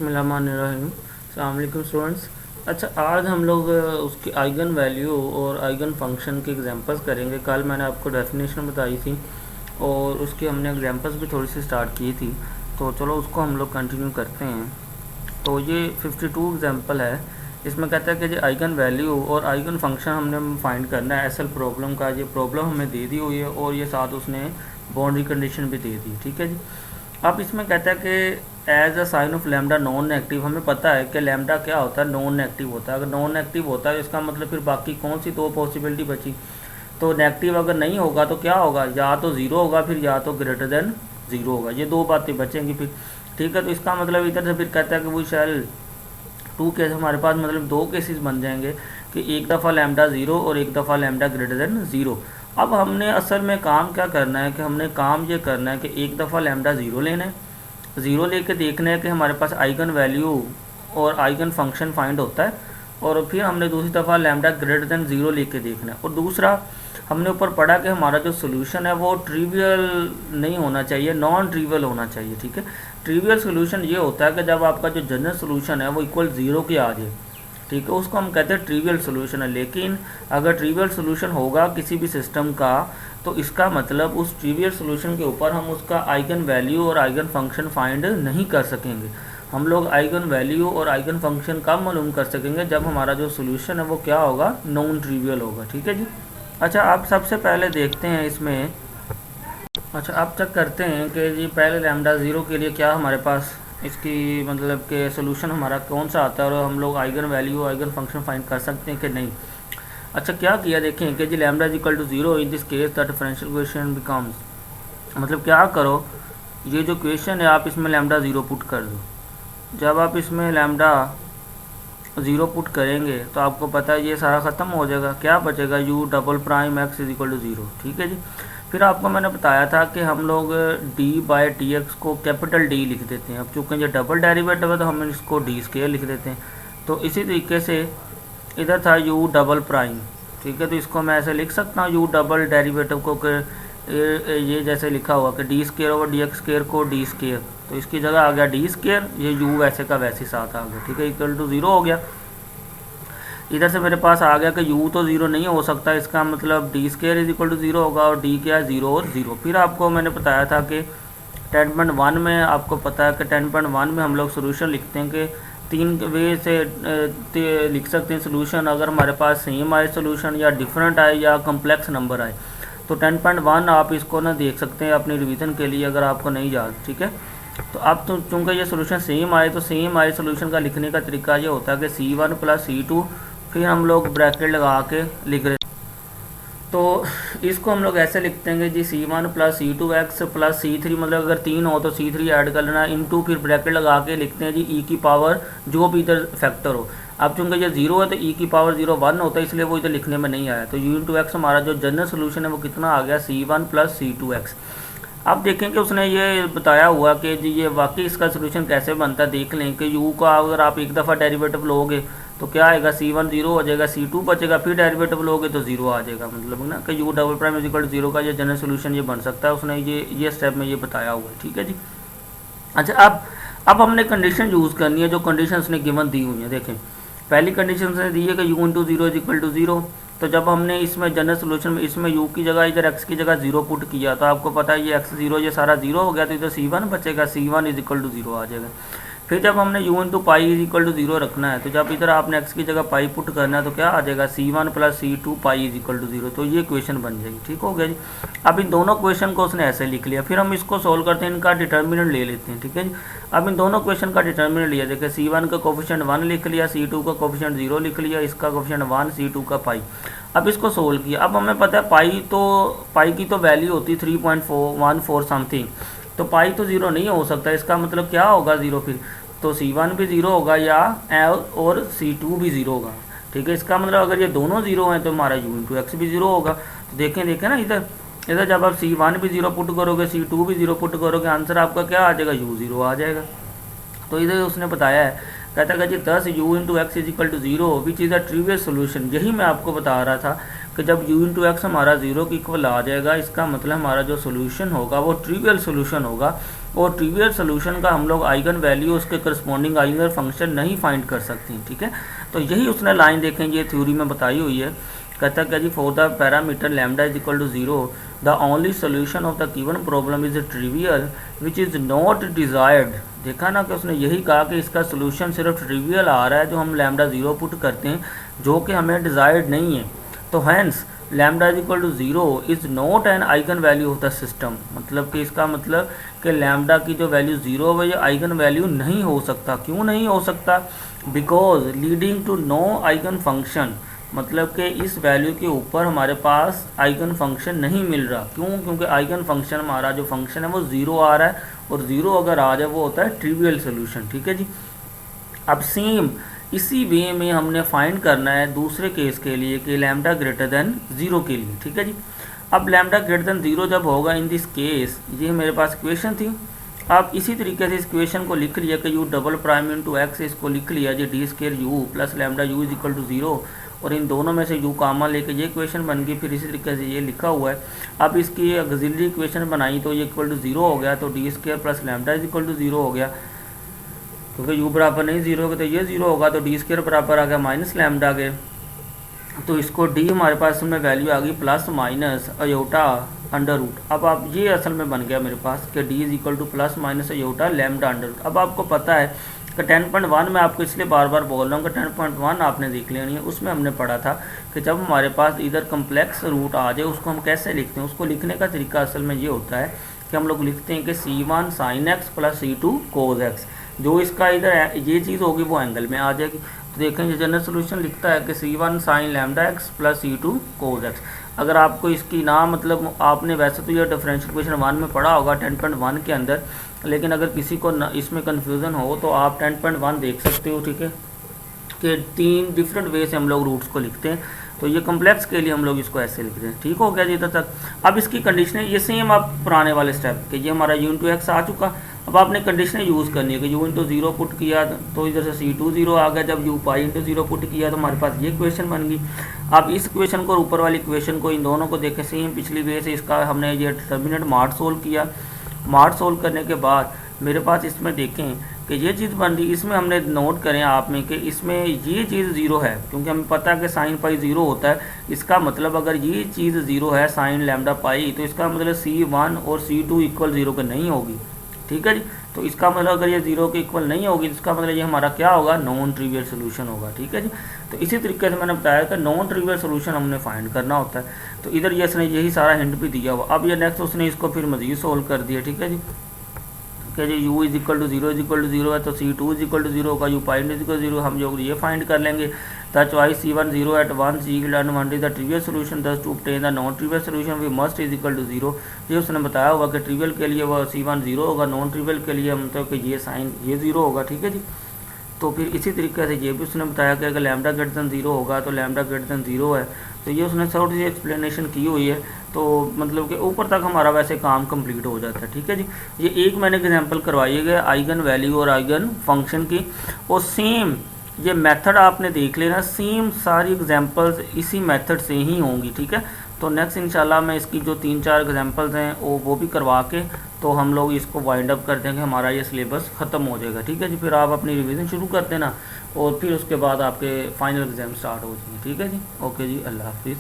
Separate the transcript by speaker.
Speaker 1: बिस्मिल्लाहिर्रहमानिर्रहीम। अस्सलाम वालेकुम स्टूडेंट्स। अच्छा, आज हम लोग उसकी आइगन वैल्यू और आइगन फंक्शन के एग्जांपल्स करेंगे। कल मैंने आपको डेफिनेशन बताई थी और उसकी हमने एग्जांपल्स भी थोड़ी सी स्टार्ट की थी, तो चलो उसको हम लोग कंटिन्यू करते हैं। तो ये 52 एग्जांपल है। इसमें कहता है कि जो आइगन वैल्यू और आइगन फंक्शन हमने फाइंड करना है एसल प्रॉब्लम का। ये प्रॉब्लम हमें दे दी हुई है और ये साथ उसने बाउंड्री कंडीशन भी दे दी। ठीक है जी। अब इसमें कहता है कि as a sign of lambda non negative, हमें पता है कि लैम्डा क्या होता है, नॉन नेगेटिव होता है। अगर नॉन नेगेटिव होता है इसका मतलब फिर बाकी कौन सी दो पॉसिबिलिटी बची। तो नेगेटिव अगर नहीं होगा तो क्या होगा, या तो ज़ीरो होगा फिर या तो ग्रेटर देन ज़ीरो होगा। ये दो बातें बचेंगी फिर। ठीक है, तो इसका मतलब इधर से फिर कहता है कि वो शैल टू केस हमारे पास मतलब दो केसेस बन जाएंगे कि एक दफ़ा लैम्डा ज़ीरो और एक दफ़ा लैम्डा ग्रेटर देन ज़ीरो। अब हमने असल में काम क्या करना है कि हमने काम ये करना है कि एक दफ़ा लैम्डा ज़ीरो लेना है, ज़ीरो लेके देखना है कि हमारे पास आइगन वैल्यू और आइगन फंक्शन फाइंड होता है, और फिर हमने दूसरी दफ़ा लैम्डा ग्रेटर देन ज़ीरो लेके देखना है। और दूसरा हमने ऊपर पढ़ा कि हमारा जो सोल्यूशन है वो ट्रिवियल नहीं होना चाहिए, नॉन ट्रिवियल होना चाहिए। ठीक है, ट्रिवियल सोल्यूशन ये होता है कि जब आपका जो जनरल सोल्यूशन है वो इक्वल ज़ीरो के आ जाए। ठीक है, उसको हम कहते हैं ट्रिवियल सोल्यूशन है। लेकिन अगर ट्रिवियल सोल्यूशन होगा किसी भी सिस्टम का, तो इसका मतलब उस ट्रिवियल सोल्यूशन के ऊपर हम उसका आइगन वैल्यू और आइगन फंक्शन फाइंड नहीं कर सकेंगे। हम लोग आइगन वैल्यू और आइगन फंक्शन कब मालूम कर सकेंगे, जब हमारा जो सोल्यूशन है वो क्या होगा, नॉन ट्रिवियल होगा। ठीक है जी। अच्छा, आप सबसे पहले देखते हैं इसमें, अच्छा आप चेक करते हैं कि जी पहले लैम्डा ज़ीरो के लिए क्या हमारे पास इसकी मतलब कि सोल्यूशन हमारा कौन सा आता है और हम लोग eigen value eigen function find कर सकते हैं कि नहीं। अच्छा, क्या किया देखें कि जी lambda is equal to zero in this case the differential question becomes, मतलब क्या करो, ये जो क्वेश्चन है आप इसमें लैम्डा ज़ीरो पुट कर दो। जब आप इसमें लैम्डा ज़ीरो पुट करेंगे तो आपको पता है ये सारा ख़त्म हो जाएगा। क्या बचेगा, u double prime x is equal to zero. ठीक है जी। फिर आपको मैंने बताया था कि हम लोग डी बाई टी एक्स को कैपिटल डी लिख देते हैं। अब चूँकि ये डबल डेरिवेटिव है तो हम इसको डी स्क्वायर लिख देते हैं। तो इसी तरीके से इधर था यू डबल प्राइम। ठीक है, तो इसको मैं ऐसे लिख सकता हूँ, यू डबल डेरिवेटिव को ये जैसे लिखा हुआ कि D square over D x square को डी स्क्वायर, तो इसकी जगह आ गया डी स्क्वायर, ये यू वैसे का वैसे साथ आ गया। ठीक है, इक्वल टू ज़ीरो हो गया। इधर से मेरे पास आ गया कि यू तो ज़ीरो नहीं हो सकता, इसका मतलब D square is equal to zero होगा, और डी क्या है, ज़ीरो और ज़ीरो। फिर आपको मैंने बताया था कि 10.1 में आपको पता है कि 10.1 में हम लोग सोल्यूशन लिखते हैं कि तीन वे से लिख सकते हैं सोल्यूशन। अगर हमारे पास सेम आए सोल्यूशन या डिफरेंट आए या कम्प्लेक्स नंबर आए, तो 10.1 आप इसको ना देख सकते हैं अपनी रिवीजन के लिए अगर आपको नहीं याद। ठीक है, तो अब तो चूँकि ये सोल्यूशन सेम आए तो सेम आए सोल्यूशन का लिखने का तरीका ये होता है कि C1 प्लस C2, फिर हम लोग ब्रैकेट लगा के लिख रहे। तो इसको हम लोग ऐसे लिखते हैं जी C1 plus C2x plus C3, मतलब अगर तीन हो तो C3 ऐड कर लेना, इनटू फिर ब्रैकेट लगा के लिखते हैं जी ई की पावर जो भी इधर फैक्टर हो। अब चूँकि ये ज़ीरो है तो ई की पावर 0 1 होता है, इसलिए वो इधर लिखने में नहीं आया। तो u इंटू एक्स हमारा जो जनरल सोल्यूशन है वो कितना आ गया, C1 प्लस C2x। अब देखें कि उसने ये बताया हुआ कि जी ये वाकई इसका सोल्यूशन कैसे बनता है। देख लें कि u का अगर आप एक दफ़ा डेरिवेटिव लोगे तो क्या आएगा, C1 ज़ीरो हो जाएगा, C2 बचेगा, फिर डेरिवेटिव लोगे तो ज़ीरो आ जाएगा। मतलब ना कि u double prime is equal to zero का ये जनरल सोल्यूशन ये बन सकता है। उसने ये स्टेप में ये बताया हुआ है। ठीक है जी। अच्छा, अब हमने कंडीशन यूज़ करनी है जो कंडीशन उसने गिवन दी हुई है। देखें, पहली कंडीशन उसने दी है कि u into zero is equal to zero. तो जब हमने इसमें जनरल सोल्यूशन में इसमें u की जगह इधर x की जगह ज़ीरो पुट किया तो आपको पता है ये x ज़ीरो ये सारा ज़ीरो हो गया, तो इधर C1 बचेगा, C1 is equal to zero आ जाएगा। फिर जब हमने u into pi is equal to zero रखना है, तो जब इधर आपने x की जगह पाई पुट करना है तो क्या आ जाएगा, C1 plus C2 pi is equal to zero. तो ये क्वेश्चन बन जाएगी। ठीक हो गया जी। अब इन दोनों क्वेश्चन को उसने ऐसे लिख लिया। फिर हम इसको सोल्व करते हैं, इनका डिटर्मिनेंट ले लेते हैं। ठीक है जी। अब इन दोनों क्वेश्चन का डिटर्मिनेंट लिया, देखिए C1 का कोफिशिएंट 1 लिख लिया, C2 का कोफिशिएंट 0 लिख लिया, इसका कोफिशिएंट 1, C2 का पाई। अब इसको सोल्व किया। अब हमें पता है पाई की तो वैल्यू होती है 3.414 समथिंग, तो पाई तो ज़ीरो नहीं हो सकता। इसका मतलब क्या होगा, ज़ीरो। फिर तो C1 भी ज़ीरो होगा या और C2 भी ज़ीरो होगा। ठीक है, इसका मतलब अगर ये दोनों ज़ीरो हैं तो हमारा u इंटू एक्स भी ज़ीरो होगा। तो देखें ना, इधर जब आप C1 भी ज़ीरो पुट करोगे, C2 भी ज़ीरो पुट करोगे, आंसर आपका क्या आ जाएगा, u ज़ीरो आ जाएगा। तो इधर उसने बताया है, कहता है कि 10 u into x is equal to zero which is a trivial solution. यही मैं आपको बता रहा था कि जब u इंटू एक्स हमारा ज़ीरो की इक्वल आ जाएगा, इसका मतलब हमारा जो सोल्यूशन होगा वो ट्रिवियल सोल्यूशन होगा। और ट्रिवियल सोल्यूशन का हम लोग आइगन वैल्यू उसके करस्पॉन्डिंग आइगन फंक्शन नहीं फाइंड कर सकते हैं, ठीक है। तो यही उसने लाइन देखें ये थ्योरी में बताई हुई है। कहता क्या जी, for the parameter lambda is equal to 0 the only solution of the given problem is trivial which is not desired. देखा ना कि उसने यही कहा कि इसका सोल्यूशन सिर्फ ट्रिवियल आ रहा है जो हम लैम्डा 0 पुट करते हैं, जो कि हमें डिज़ायर्ड नहीं है। तो hence lambda is equal to 0 is not an eigen value of the system. मतलब कि इसका मतलब कि लैम्डा की जो वैल्यू 0 है ये आइगन वैल्यू नहीं हो सकता। क्यों नहीं हो सकता? Because leading to no eigen function, मतलब कि इस वैल्यू के ऊपर हमारे पास आइगन फंक्शन नहीं मिल रहा। क्यों? क्योंकि आइगन फंक्शन हमारा जो फंक्शन है वो 0 आ रहा है, और 0 अगर आ जाए वो होता है ट्रिवियल सोल्यूशन, ठीक है जी। अब सेम इसी वे में हमने फाइंड करना है दूसरे केस के लिए कि लैम्डा ग्रेटर देन 0 के लिए, ठीक है जी। अब लैम्डा ग्रेटर देन 0 जब होगा इन दिस केस, ये मेरे पास इक्वेशन थी। आप इसी तरीके से इस इक्वेशन को लिख लिया कि u double prime into x, इसको लिख लिया जी D square u plus lambda u is equal to 0, और इन दोनों में से यू कॉमन लेके ये इक्वेशन बन गई। फिर इसी तरीके से ये लिखा हुआ है। अब इसकी ऑक्सिलरी इक्वेशन बनाई तो ये इक्वल टू 0 हो गया, तो D square plus lambda is equal to 0 हो गया, क्योंकि यू बराबर नहीं 0 के तो ये 0 होगा, तो डी स्केयर बराबर आ गया माइनस लैम्डा के। तो इसको डी हमारे पास में वैल्यू आ गई plus minus iota under root. अब आप ये असल में बन गया मेरे पास कि D is equal to plus minus iota lambda under root. अब आपको पता है कि 10.1 में आपको इसलिए बार बार बोल रहा हूँ कि 10.1 आपने देख लेनी है। उसमें हमने पढ़ा था कि जब हमारे पास इधर कम्प्लेक्स रूट आ जाए उसको हम कैसे लिखते हैं। उसको लिखने का तरीका असल में ये होता है कि हम लोग लिखते हैं कि C1 sin x plus C2 cos x। जो इसका इधर ये चीज़ होगी वो एंगल में आ जाएगी। तो देखें ये जनरल सोल्यूशन लिखता है कि C1 sin lambda x plus C2 cos x। अगर आपको इसकी ना मतलब आपने वैसे तो ये डिफरेंशियल इक्वेशन 1 में पढ़ा होगा 10.1 के अंदर, लेकिन अगर किसी को इसमें कन्फ्यूज़न हो तो आप 10.1 देख सकते हो, ठीक है, कि 3 डिफरेंट वे से हम लोग रूट्स को लिखते हैं। तो ये कम्प्लेक्स के लिए हम लोग इसको ऐसे लिखते हैं, ठीक हो गया जी इधर तक। अब इसकी कंडीशनें ये सेम आप पुराने वाले स्टेप कि ये हमारा u इंटू एक्स आ चुका। अब आपने कंडीशनें यूज़ करनी है कि u इंटू 0 पुट किया तो इधर से C2 0 आ गया। जब u पाई इंटू 0 पुट किया तो हमारे पास ये इक्वेशन बन गई। अब इस इक्वेशन को ऊपर वाली इक्वेशन को इन दोनों को देखें सेम पिछली वे से इसका हमने ये डिटर्मिनेंट मार्ट सोल्व किया। मार्ट सोल्व करने के बाद मेरे पास इसमें देखें कि ये चीज़ बन रही, इसमें हमने नोट करें आप में कि इसमें ये चीज़ 0 है, क्योंकि हमें पता है कि साइन पाई 0 होता है। इसका मतलब अगर ये चीज़ 0 है साइन लैम्डा पाई, तो इसका मतलब C1 और C2 इक्वल 0 के नहीं होगी, ठीक है जी। तो इसका मतलब अगर ये 0 के इक्वल नहीं होगी तो इसका मतलब ये हमारा क्या होगा, नॉन ट्रिवियल सोल्यूशन होगा, ठीक है जी। तो इसी तरीके से मैंने बताया कि नॉन ट्रिवियल सोल्यूशन हमने फाइंड करना होता है। तो इधर ये इसने यही सारा हिंट भी दिया हुआ। अब ये नेक्स्ट उसने इसको फिर मज़ीद सोल्व कर दिया, ठीक है जी, कि जो u is equal to 0 is equal to 0 है तो C2 इज इक्वल टू 0 होगा, u pi is equal to 0 हम जो ये फाइंड कर लेंगे। The choice C1 0 at 1 C and 1 is the trivial solution, thus to obtain the non trivial solution we must is equal to 0। ये उसने बताया हुआ कि ट्रिवियल के लिए वो C1 0 होगा, नॉन ट्रिवियल के लिए मतलब कि ये साइन ये 0 होगा, ठीक है जी। तो फिर इसी तरीके से ये भी उसने बताया कि अगर लैम्डा ग्रेटर देन 0 होगा तो लैम्डा ग्रेटर देन 0 है। तो ये उसने थोड़ी सी एक्सप्लेनेशन की हुई है, तो मतलब कि ऊपर तक हमारा वैसे काम कंप्लीट हो जाता है, ठीक है जी। ये एक मैंने एग्जांपल करवाई है आइगन वैल्यू और आइगन फंक्शन की, और सेम ये मेथड आपने देख लेना, सेम सारी एग्जांपल्स इसी मेथड से ही होंगी, ठीक है। तो नेक्स्ट इंशाल्लाह मैं इसकी जो 3-4 एग्जांपल्स हैं वो भी करवा के तो हम लोग इसको वाइंड अप कर देंगे, हमारा ये सिलेबस ख़त्म हो जाएगा, ठीक है जी। फिर आप अपनी रिवीजन शुरू कर देना और फिर उसके बाद आपके फाइनल एग्ज़ाम स्टार्ट हो जाएंगे, ठीक है जी। ओके जी, अल्लाह हाफिज़।